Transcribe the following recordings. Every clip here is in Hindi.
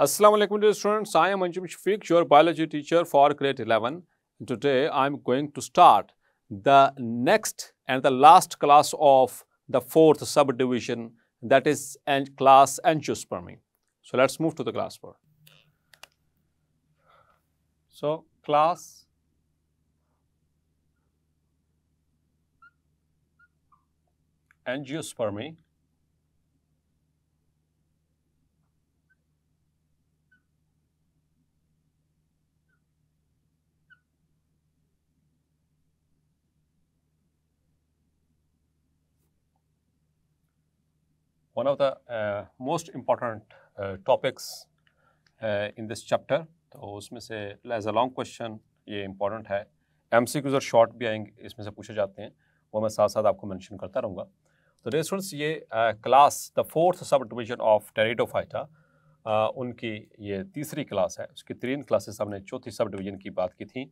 Assalamu alaikum dear students, I am Shafiq, your biology teacher for grade 11. Today I am going to start the next and the last class of the fourth subdivision, that is class Angiospermae. So let's move to the class 4. So class Angiospermae. One of the most important topics in this chapter, तो उसमें से as a long question ये important है, MCQs और short भी आएंगे, इसमें से पूछे जाते हैं, वो मैं साथ साथ आपको मेंशन करता रहूँगा. तो dear students, ये class the fourth subdivision of Pteridophyta, उनकी ये तीसरी क्लास है. उसकी 3 क्लासेस हमने चौथी सब डिवीजन की बात की थी.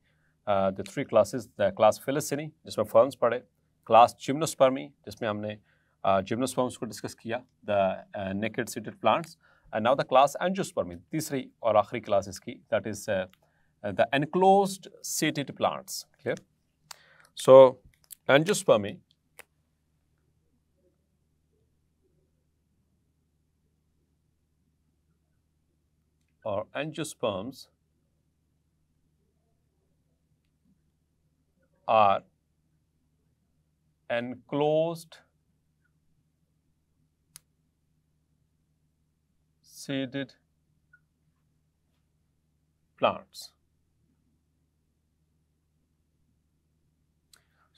The 3 classes, the class Felicini जिसमें फर्न्स पढ़े, क्लास Gymnospermae जिसमें हमने जिम्नोस्पर्म्स को डिस्कस किया, the naked seeded plants, and now the class Angiospermae, तीसरी और आखिरी क्लास इसकी, that is the enclosed seeded plants. Clear? So Angiospermae और angiosperms are enclosed seeded plants.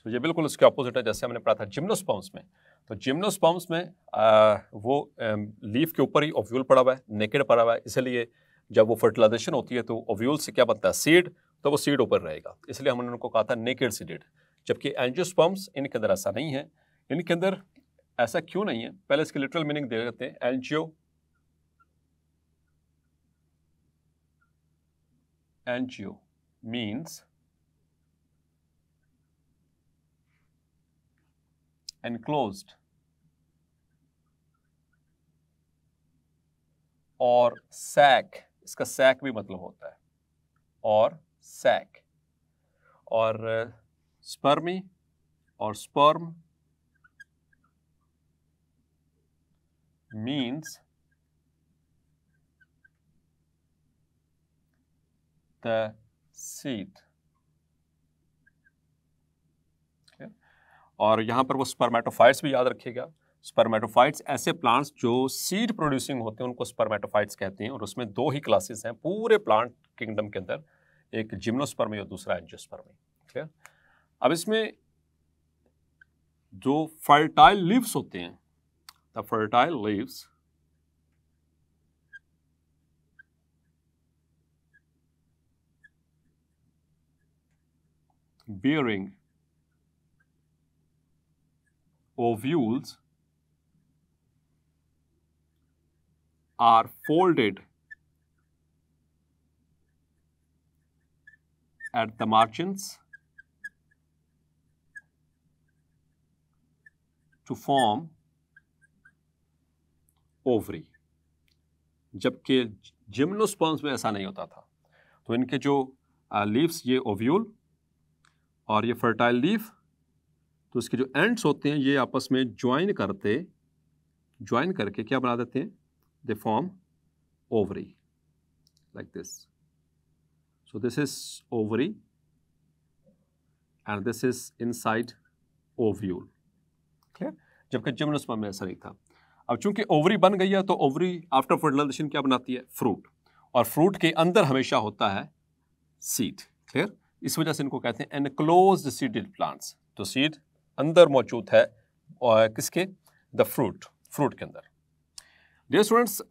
तो ये बिल्कुल उसके ऑपोजिट है जैसे हमने पढ़ा था जिम्नोस्पर्म्स में. तो जिम्नोस्पर्म्स में वो लीफ के ऊपर ही ओव्यूल पड़ा हुआ है, नेकेड पड़ा हुआ है, इसलिए जब वो फर्टिलाइजेशन होती है तो ओव्यूल से क्या बनता है, सीड, तो वो सीड ऊपर रहेगा, इसलिए हमने उनको कहा था नेकेड सीडेड. जबकि एंजियोस्पर्म्स इनके अंदर ऐसा नहीं है. इनके अंदर ऐसा क्यों नहीं है, पहले इसकी लिटरल मीनिंग दे देते हैं. Angio means enclosed और sac, इसका sac भी मतलब होता है, और sac, और spermy और sperm means the seed. okay? और यहाँ पर वो स्पर्मेटोफाइट्स भी याद रखिएगा. स्पर्मेटोफाइट्स ऐसे प्लांट्स जो सीड प्रोड्यूसिंग होते हैं उनको स्पर्मेटोफाइट्स कहते हैं, और उसमें 2 ही क्लासेस हैं पूरे प्लांट किंगडम के अंदर, एक जिम्नोस्पर्मी और दूसरा एंजियोस्पर्मी. क्लियर? अब इसमें जो फर्टाइल लीव्स होते हैं, the fertile leaves bearing ovules are folded at the margins to form ovary. जबकि जिम्नोस्पर्म्स में ऐसा नहीं होता था. तो इनके जो लीव्स, ये ओव्यूल और ये फर्टाइल लीफ, तो इसके जो एंड्स होते हैं ये आपस में ज्वाइन करके क्या बना देते हैं, they form ovary like this. So this is ovary and this is inside ovule. Clear? जबकि जिम्नोस्पर्म में ऐसा नहीं था. अब चूंकि ओवरी बन गई है तो ओवरी आफ्टर फर्टिलाइजेशन क्या बनाती है, फ्रूट, और फ्रूट के अंदर हमेशा होता है सीड. क्लियर? इस वजह से इनको कहते हैं एनक्लोज्ड सीडेड प्लांट्स. तो सीड अंदर मौजूद है और किसके, द फ्रूट के अंदर. डियर स्टूडेंट्स,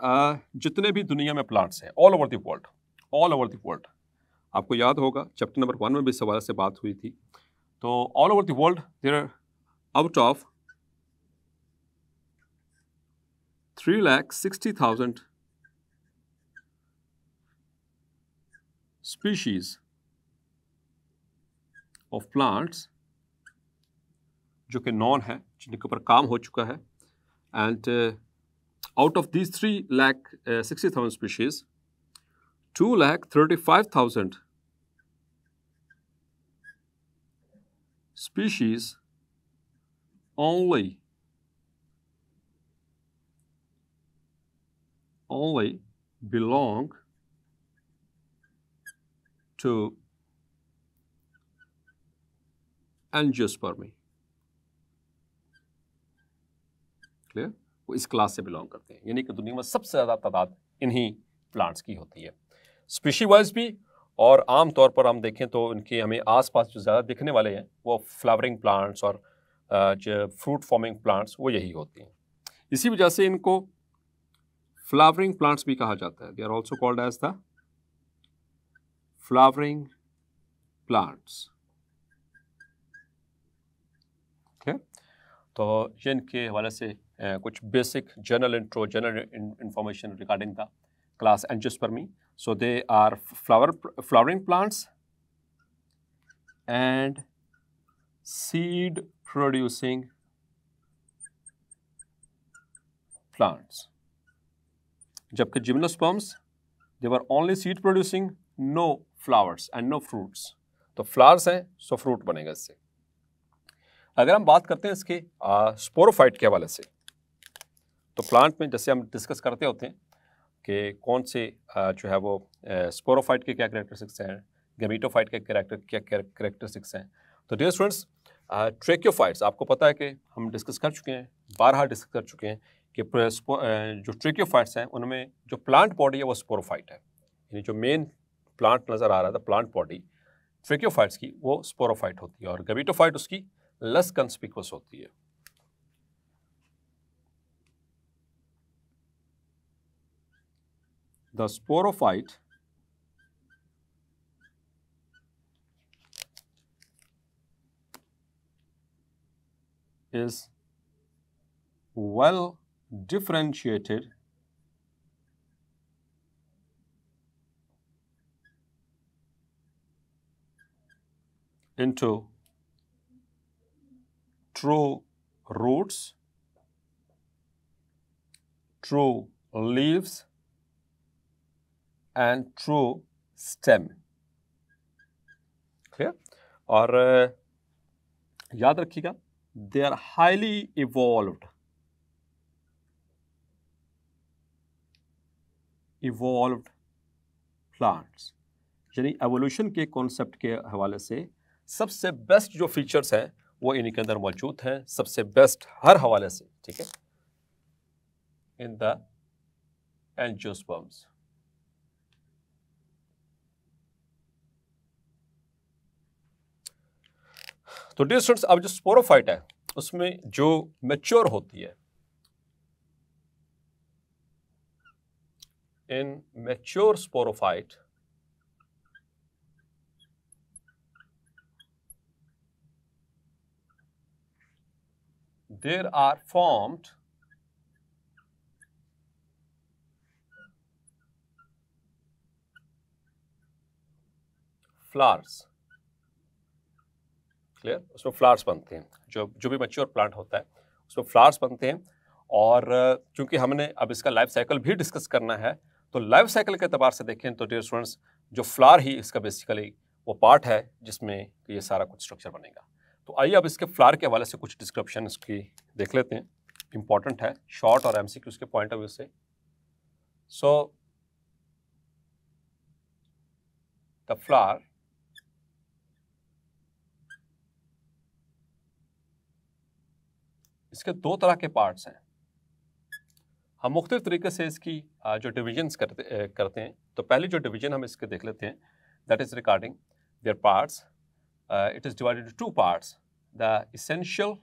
जितने भी दुनिया में प्लांट्स हैं ऑल ओवर द वर्ल्ड, आपको याद होगा चैप्टर नंबर 1 में भी इस हवाले से बात हुई थी. तो all over the world there are out of 3,60,000 species of plants जो कि नॉन है, जिनके ऊपर काम हो चुका है. And out of these 3,60,000 species, 2,35,000 species only belong to Angiospermae. Clear? वो इस क्लास से बिलोंग करते हैं, यानी कि दुनिया में सबसे ज़्यादा तादाद इन्हीं प्लांट्स की होती है, स्पीशी वाइज भी। और आम तौर पर हम देखें तो इनके हमें आसपास जो ज़्यादा दिखने वाले हैं वो फ्लावरिंग प्लांट्स और जो फ्रूट फॉर्मिंग प्लांट्स वो यही होती हैं। इसी वजह से इनको फ्लावरिंग प्लांट्स भी कहा जाता है। They are also called as the flowering plants. तो ये इनके हवाले से कुछ basic general information regarding the class Angiospermae. So they are flowering plants and seed producing plants, जबकि gymnosperms they were only seed producing, no flowers and no fruits. तो फ्लावर्स हैं सो फ्रूट बनेगा इससे। अगर हम बात करते हैं इसके स्पोरोफाइट के हवाले से, तो प्लांट में जैसे हम डिस्कस करते होते हैं कि कौन से जो है वो स्पोरोफाइट के क्या कैरेक्टरिस्टिक्स हैं, गैमेटोफाइट के क्या कैरेक्टरिस्टिक्स हैं। तो डियर स्टूडेंट्स, ट्रेकियोफाइट्स आपको पता है कि हम डिस्कस कर चुके हैं, बारहा डिस्कस कर चुके हैं कि जो ट्रेकियोफाइट्स हैं उनमें जो प्लांट बॉडी है वो स्पोरोफाइट है, यानी जो मेन प्लांट नज़र आ रहा था प्लांट बॉडी ट्रेकियोफाइट्स की वो स्पोरोफाइट होती है, और गैमेटोफाइट उसकी लेस कंस्पिकुअस होती है। The sporophyte is well differentiated into true roots, true leaves and true stem. Clear? और याद रखिएगा, they are highly evolved plants, यानी एवोल्यूशन के कॉन्सेप्ट के हवाले से सबसे बेस्ट जो फीचर्स हैं वो इन्हीं के अंदर मौजूद हैं, सबसे बेस्ट हर हवाले से, ठीक है, इन द एंजियोस्पर्म्स। तो डियर स्टूडेंट्स, अब जो स्पोरोफाइट है उसमें जो मैच्योर होती है, in mature sporophyte there are formed flowers. Clear? उसमें फ्लावर्स बनते हैं, जो भी मैच्योर प्लांट होता है उसमें फ्लावर्स बनते हैं। और चूंकि हमने अब इसका लाइफ साइकिल भी डिस्कस करना है, तो लाइफ साइकिल के एतबार से देखें तो डियर स्टूडेंट्स, जो फ्लावर ही इसका बेसिकली वो पार्ट है जिसमें ये सारा कुछ स्ट्रक्चर बनेगा। तो आइए अब इसके फ्लावर के हवाले से कुछ डिस्क्रिप्शन इसकी देख लेते हैं, इंपॉर्टेंट है, शॉर्ट और एमसीक्यूज के पॉइंट ऑफ व्यू से। सो द फ्लावर इसके दो तरह के पार्ट्स हैं। हम मुख्तलिफ तरीके से इसकी जो डिविजन्स करते हैं। तो पहली जो डिवीजन हम इसके देख लेते हैं, that is regarding their parts. It is divided into two parts, the essential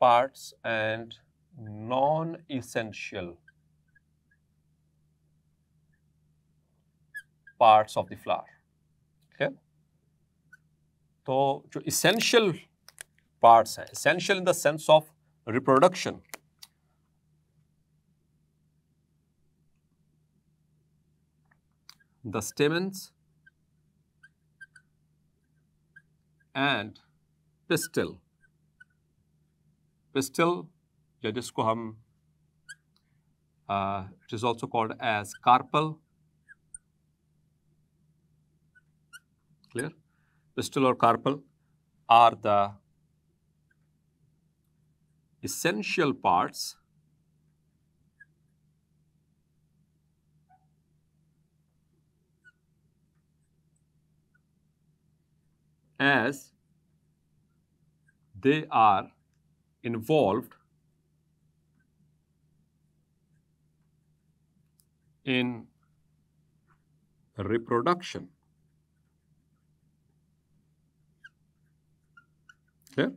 parts and non essential parts of the flower. ठीक है, तो जो इसेंशियल पार्ट्स हैं, essential in the sense of reproduction, the stamens and pistil या जिसको हम it is also called as carpel, clear, pistil और carpel are the essential parts as they are involved in reproduction. Clear,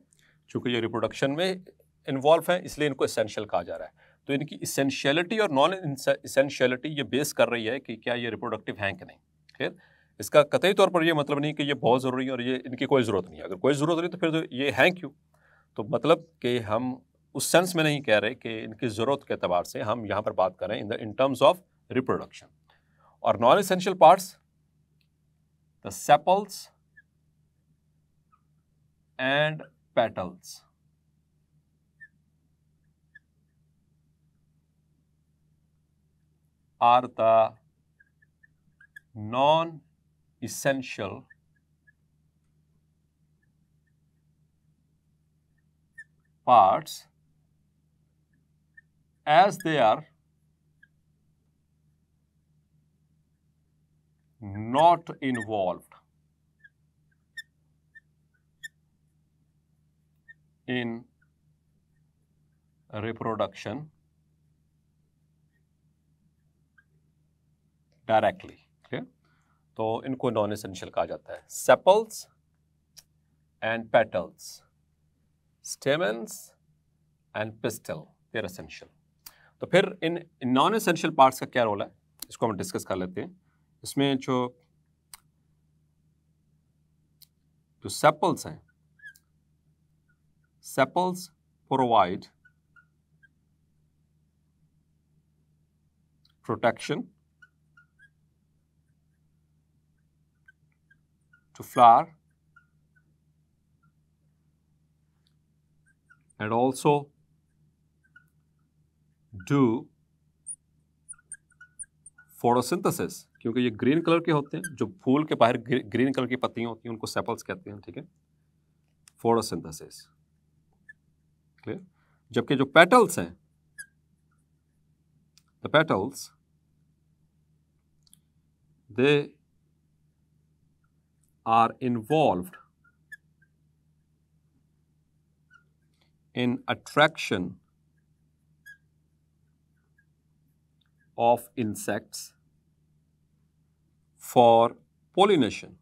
चूंकि ये रिप्रोडक्शन में इन्वॉल्व है इसलिए इनको एसेंशियल कहा जा रहा है। तो इनकी इसेंशियलिटी और नॉन इसेंशियलिटी ये बेस कर रही है कि क्या ये रिप्रोडक्टिव हैं कि नहीं। क्लियर, इसका कतई तौर पर ये मतलब नहीं कि ये बहुत ज़रूरी है और ये इनकी कोई ज़रूरत नहीं है। अगर कोई ज़रूरत नहीं तो फिर तो ये हैं क्यों? तो मतलब कि हम उस सेंस में नहीं कह रहे कि इनकी ज़रूरत के एतबार से, हम यहाँ पर बात कर रहे हैं इन टर्म्स ऑफ रिप्रोडक्शन। और non essential parts, the sepals and petals are the non-essential parts as they are not involved in reproduction directly. ठीक है, तो इनको नॉन एसेंशियल कहा जाता है। Sepals and petals, stamens and pistil, they are essential. तो फिर इन नॉन एसेंशियल पार्ट्स का क्या रोल है, इसको हम डिस्कस कर लेते हैं। इसमें जो सेपल्स हैं, sepals provide protection to flower and also do photosynthesis, क्योंकि ये ग्रीन कलर के होते हैं, जो फूल के बाहर ग्रीन कलर की पत्तियां होती हैं उनको सेपल्स कहते हैं। ठीक है, फोटोसिंथेसिस। क्लियर, जबकि जो पेटल्स हैं, the petals they are involved in attraction of insects for pollination.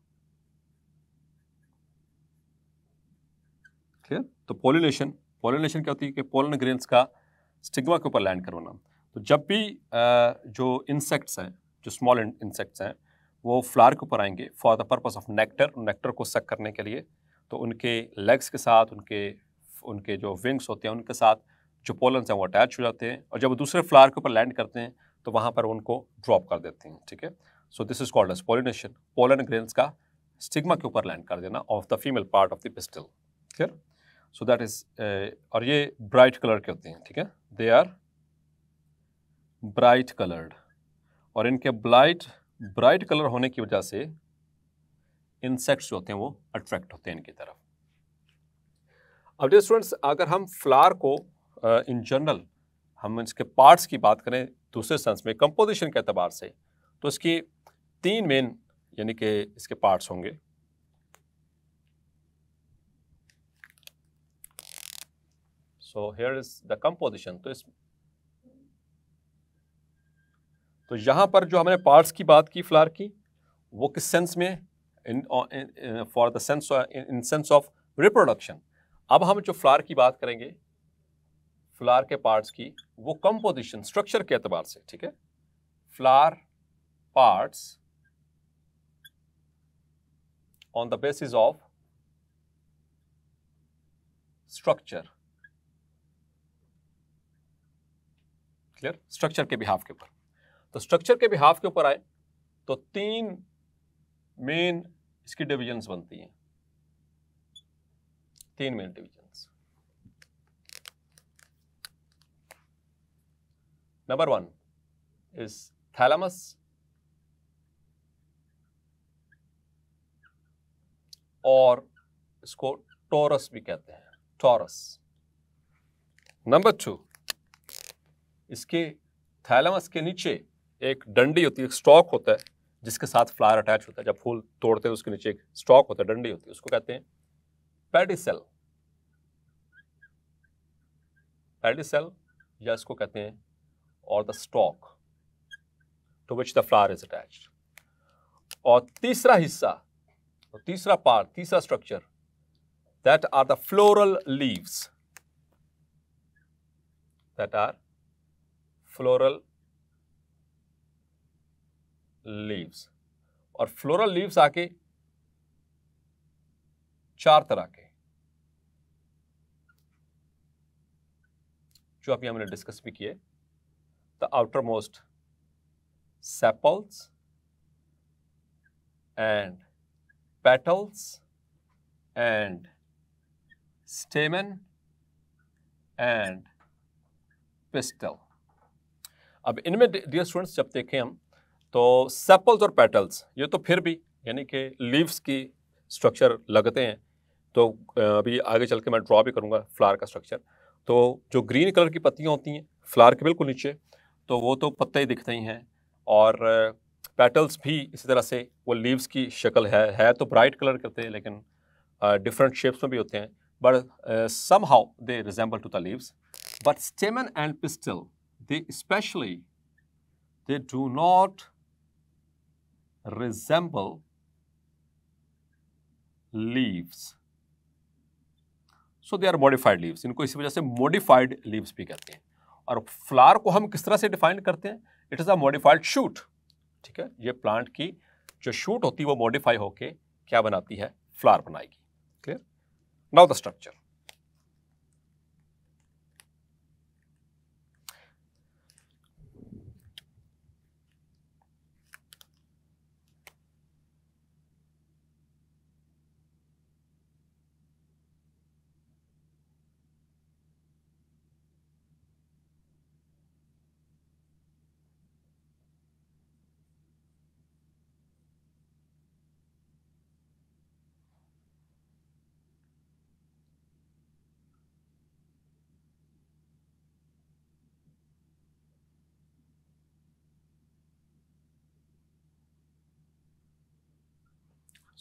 Clear, तो पोलिनेशन क्या होती है कि पोलन ग्रेन्स का स्टिग्मा के ऊपर लैंड करवाना। तो जब भी जो इंसेक्ट्स हैं, जो स्मॉल इंसेक्ट्स हैं, वो फ्लावर के ऊपर आएंगे for the purpose of nectar को सक करने के लिए, तो उनके लेग्स के साथ, उनके जो विंग्स होते हैं उनके साथ जो पोलन्स हैं वो अटैच हो जाते हैं, और जब वो दूसरे फ्लावर के ऊपर लैंड करते हैं तो वहाँ पर उनको ड्रॉप कर देते हैं। ठीक है, so this is called as pollination, pollen grains का स्टिग्मा के ऊपर लैंड कर देना of the female part of the pistil. Clear, so that is, और ये ब्राइट कलर के होते हैं। ठीक है, दे आर ब्राइट कलर्ड, और इनके ब्राइट कलर होने की वजह से इंसेक्ट्स जो होते हैं वो अट्रैक्ट होते हैं इनकी तरफ। अब डियर स्टूडेंट्स, अगर हम फ्लावर को इन जनरल हम इसके पार्ट्स की बात करें दूसरे सेंस में, कंपोजिशन के एतबार से, तो इसकी 3 मेन यानी कि इसके पार्ट्स होंगे। So here is the composition. तो यहां पर जो हमने पार्ट्स की बात की फ्लावर की, वो किस सेंस में, for the sense, in sense of reproduction. अब हम जो फ्लावर की बात करेंगे, फ्लावर के पार्ट्स की, वो कंपोजिशन, स्ट्रक्चर के एतबार से। ठीक है, flower parts on the basis of structure. Clear, structure के बिहाफ के ऊपर। तो स्ट्रक्चर के बिहाफ के ऊपर आए तो 3 मेन इसकी डिविजन्स बनती हैं, 3 main divisions. Number 1 is thalamus, और इसको टोरस भी कहते हैं, टोरस। नंबर 2, इसके थैलेमस के नीचे एक डंडी होती है, एक स्टॉक होता है जिसके साथ फ्लावर अटैच होता है। जब फूल तोड़ते हैं उसके नीचे एक स्टॉक होता है, डंडी होती है, उसको कहते हैं पेडिसेल। पेडिसेल या इसको कहते हैं और the stalk to which the flower is attached. और तीसरा हिस्सा, तीसरा पार्ट, तीसरा structure, that are the floral leaves, that are floral leaves. और फ्लोरल लीव्स आके 4 तरह के, जो अभी हमने डिस्कस भी किए। The outer most sepals and petals and स्टेमन and pistol. अब इनमें डियर स्टूडेंट्स जब देखें हम, तो सेपल्स और पेटल्स ये तो फिर भी यानी कि लीव्स की स्ट्रक्चर लगते हैं। तो अभी आगे चल के मैं ड्रॉ भी करूंगा फ्लावर का स्ट्रक्चर। तो जो ग्रीन कलर की पत्तियां होती हैं फ्लावर के बिल्कुल नीचे, तो वो तो पत्ते ही दिखते ही हैं। और पेटल्स भी इसी तरह से वो लीव्स की शक्ल है तो ब्राइट कलर के होते हैं, लेकिन डिफरेंट शेप्स में भी होते हैं, but somehow they resemble to the leaves. But stamen and pistil, they do not resemble leaves. So they are modified leaves. इनको इसी वजह से modified leaves भी कहते हैं। और फ्लावर को हम किस तरह से डिफाइन करते हैं? It is a modified shoot. ठीक है, ये प्लांट की जो शूट होती है वो मॉडिफाई होके क्या बनाती है? फ्लावर बनाएगी। Clear? Now the structure.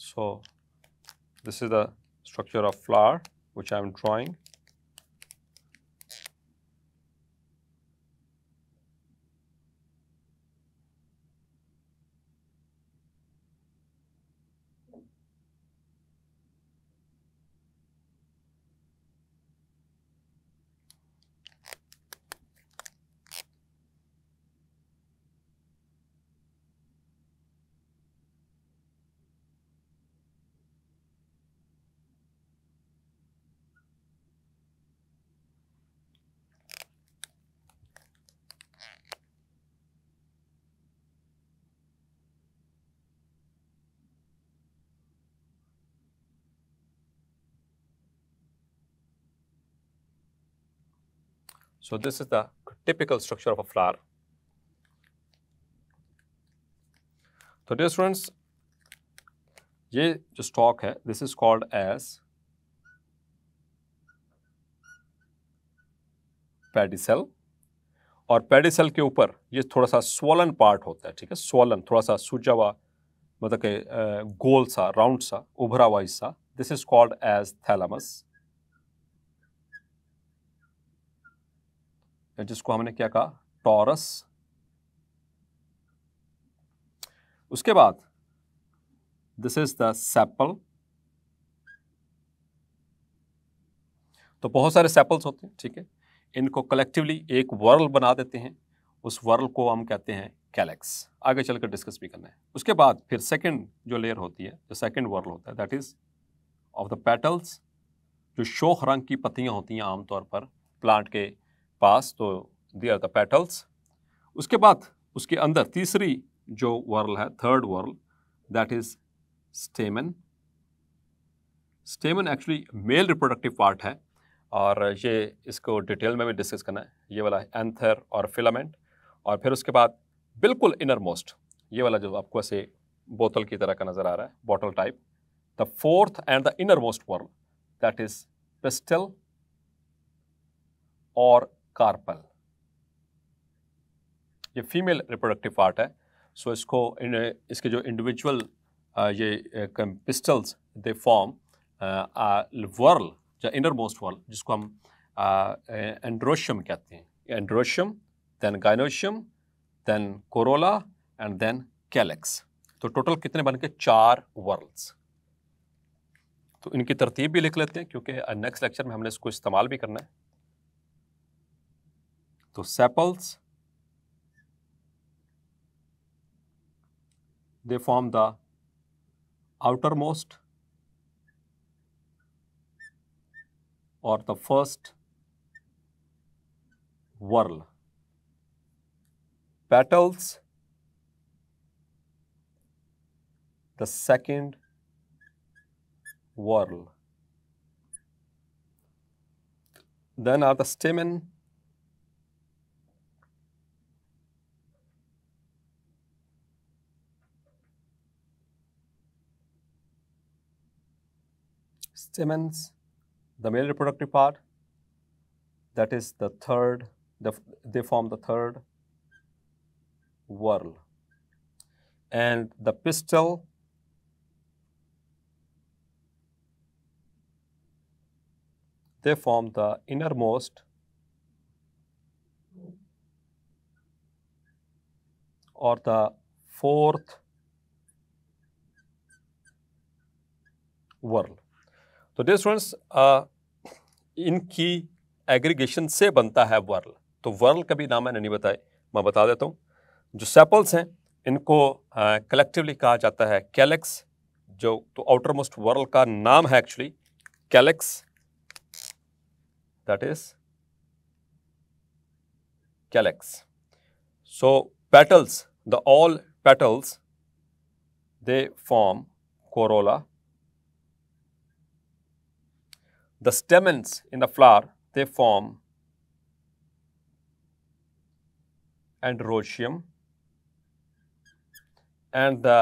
So this is the structure of flower which I am drawing. So this is the typical structure of a flower. So dear students, ये जो stalk है, this is called as pedicel. और पेडिसेल के ऊपर ये थोड़ा सा स्वॉलन पार्ट होता है। ठीक है, स्वॉलन, थोड़ा सा सूजा हुआ, मतलब कि गोल सा, राउंड सा, उभरा हुआ हिस्सा, this is called as thalamus, जिसको हमने क्या कहा? टॉरस। उसके बाद दिस इज द सेपल। तो बहुत सारे सेपल्स होते हैं। ठीक है, इनको कलेक्टिवली एक वर्ल बना देते हैं, उस वर्ल को हम कहते हैं कैलेक्स। आगे चलकर डिस्कस भी करना है। उसके बाद फिर सेकंड जो लेयर होती है, जो सेकंड वर्ल होता है, that is of the petals, जो शोख रंग की पत्तियां होती हैं आमतौर पर प्लांट के पास, तो दे आर द पेटल्स। उसके बाद उसके अंदर तीसरी जो वर्ल है, third whorl, that is stamen. Stamen actually male reproductive part है, और ये इसको डिटेल में भी डिस्कस करना है। ये वाला एंथर और फिलामेंट। और फिर उसके बाद बिल्कुल इनर मोस्ट, ये वाला जो आपको ऐसे बोतल की तरह का नजर आ रहा है, bottle type, the fourth and the inner most whorl, that is pistil और कार्पल। ये फीमेल रिप्रोडक्टिव पार्ट है। सो इसके जो इंडिविजुअल ये पिस्टल्स दे फॉर्म वर्ल, या इनर मोस्ट वर्ल, जिसको हम एंड्रोशियम कहते हैं। Androecium, then gynoecium, then corolla and then calyx. तो टोटल कितने बन के? 4 वर्ल्स। तो इनकी तरतीब भी लिख लेते हैं क्योंकि नेक्स्ट लेक्चर में हमने इसको इस्तेमाल भी करना है। तो sepals, they form the outermost or the first whorl. Petals, the second whorl. Then are the stamen, stamens, the male reproductive part, that is the third, they form the third whorl. And the pistil, they form the innermost or the fourth whorl. तो डियर स्टूडेंट्स, इनकी एग्रीगेशन से बनता है वर्ल। तो वर्ल का भी नाम मैंने नहीं बताया, मैं बता देता हूँ। जो सेपल्स हैं इनको कलेक्टिवली कहा जाता है कैलेक्स, जो तो आउटर मोस्ट वर्ल का नाम है actually calyx, that is calyx. So petals, the all petals they form Corolla. The stamens in the flower, they form androecium, and the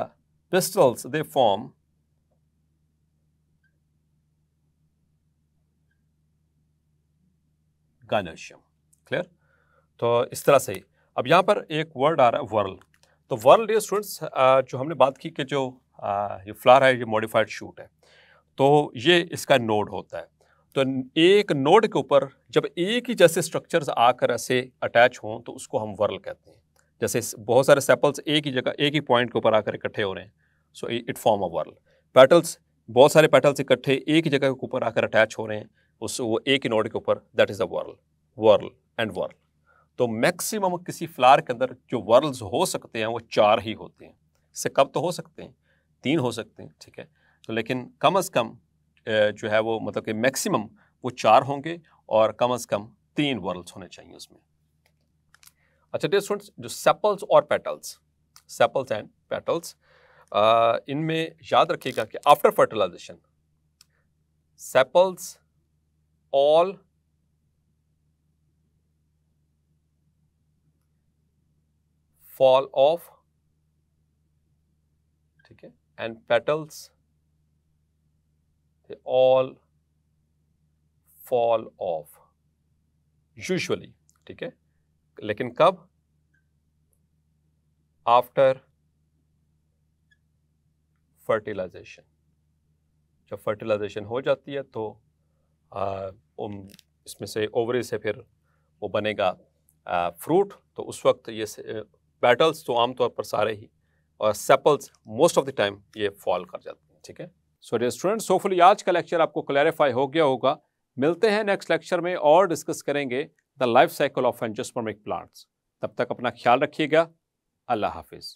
pistils, they form gynoecium. Clear? तो इस तरह से अब यहाँ पर एक वर्ड आ रहा है वर्ल। तो वर्ल डियर स्टूडेंट्स, जो हमने बात की कि जो ये फ्लावर है ये मॉडिफाइड शूट है, तो ये इसका नोड होता है। तो एक नोड के ऊपर जब एक ही जैसे स्ट्रक्चर्स आकर ऐसे अटैच हों तो उसको हम वर्ल कहते हैं। जैसे बहुत सारे सेपल्स एक ही जगह एक ही पॉइंट के ऊपर आकर इकट्ठे हो रहे हैं, so it form a whorl. Petals, बहुत सारे पेटल्स इकट्ठे एक ही जगह के ऊपर आकर अटैच हो रहे हैं, वो एक ही नोड के ऊपर, that is a whorl. Whorl and whorl. तो मैक्सिमम किसी फ्लावर के अंदर जो वर्ल्स हो सकते हैं वो 4 ही होते हैं। इससे कम तो हो सकते हैं, 3 हो सकते हैं, ठीक है। तो लेकिन कम से कम जो है वो मतलब कि मैक्सिमम वो 4 होंगे और कम से कम 3 वर्ल्स होने चाहिए उसमें। अच्छा डियर स्टूडेंट्स, जो सेपल्स और पेटल्स, सेपल्स एंड पेटल्स, इनमें याद रखिएगा कि after fertilization sepals all fall off, ठीक है, and petals they all fall off usually, ठीक है। लेकिन कब? After fertilisation. जब फर्टिलाइजेशन हो जाती है तो इसमें से ओवरी से फिर वो बनेगा फ्रूट। तो उस वक्त ये पेटल्स तो आमतौर पर सारे ही, और sepals most of the time ये फॉल कर जाते हैं, ठीक है। सो डियर स्टूडेंट्स, होपफुली आज का लेक्चर आपको क्लैरिफाई हो गया होगा। मिलते हैं नेक्स्ट लेक्चर में और डिस्कस करेंगे the life cycle of angiospermic plants. तब तक अपना ख्याल रखिएगा। अल्लाह हाफिज।